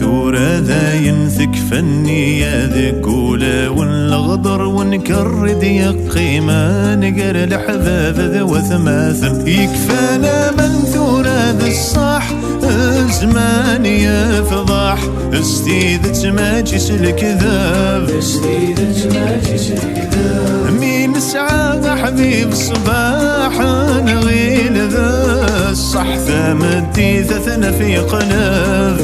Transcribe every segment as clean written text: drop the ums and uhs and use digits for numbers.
ثورة ذاين فني يا ذكولة والغدر ونكرد يقيمة نقر الحباب ذو ثماثم يكفانا من ثورة ذا الصح زمان يفضح استيذت ما جيس الكذاب مين سعى حبيب الصباح نغيل ذا الصح ثامدي ثثنا في قلب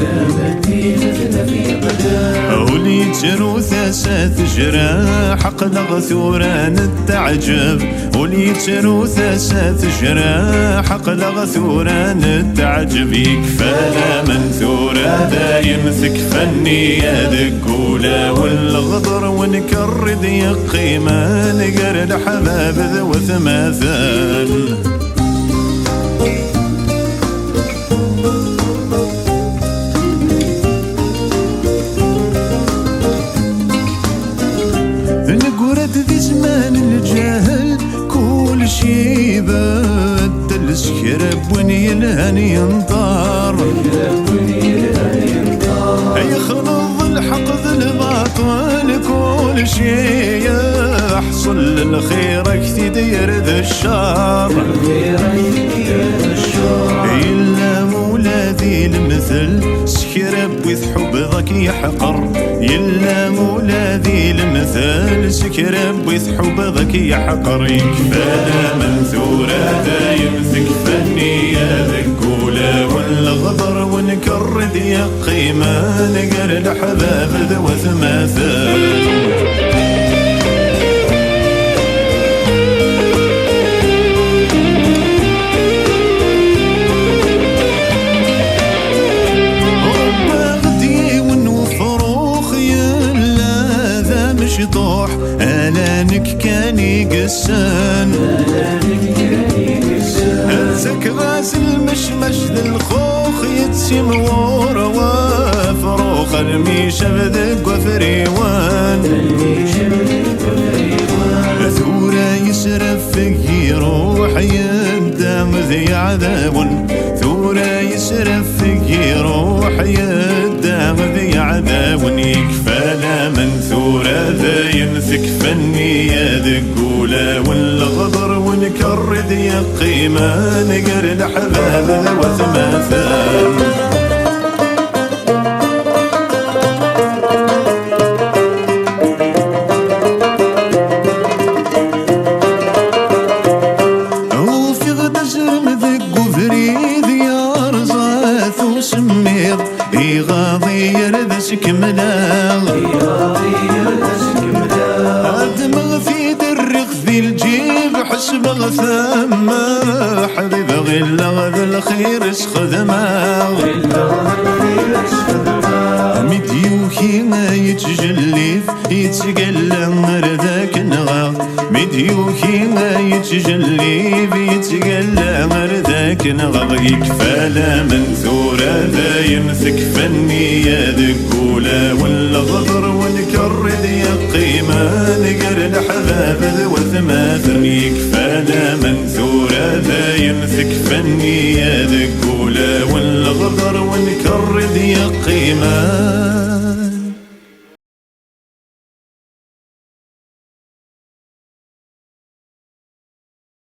أولي تجرو ثاسات جراح قلق ثوران التعجب أولي تجرو ثاسات جراح قلق ثوران التعجب يكفانا من ثورة دايم فني يا ذكولة والغدر ونكرد يقيمة نقر الحباب ذو ثماثل نقرد ذي زمان الجاهل كل شي بدل سكرب وين يلهن ينطار يخلط الحق ذي الباطل كل شي يحصل للخير كثير ذي الشر إلا مولادي المثل سكرب ويثحب ذاك يحقر إلا مولادي المثل سكرب ويثحب ذاك يحقر يكفانا من ثورة دايم فني يا ذكولة والغدر ونكرد يقيمة نقر الحباب ذو ثماثل طوح آلانك كان يقسان هزك غاز المشمش ذي الخوخ يتسم وروا فروخ الميشة بذق وفريوان ثورة يسرف فيك يروح يندم ذي عذاب ثورة يسرف فيك يروح يندم ذي عذاب يكفانا من ثورة ذاين فني يا ذكولة والغدر ونكرد يقيمة نقر الحباب ذو ثماثل غاضي يردسك ملاغ أدمغ في درق في الجيب حسب غثام حبيب غلا غذا الخير اسخدماغ مديوكي ما يتجلف يتقلى مرداك نغاغ مديوكي ما يتجلف يتقلى مرداك نغاغ يكفالا من ثورة دايم فني يا ذكولة والغدر ونكرد يقيمة نقر الحباب ذو ثماثل يكفالا من ثورة دايم فني يا ذكولة والغدر ونكرد يقيمة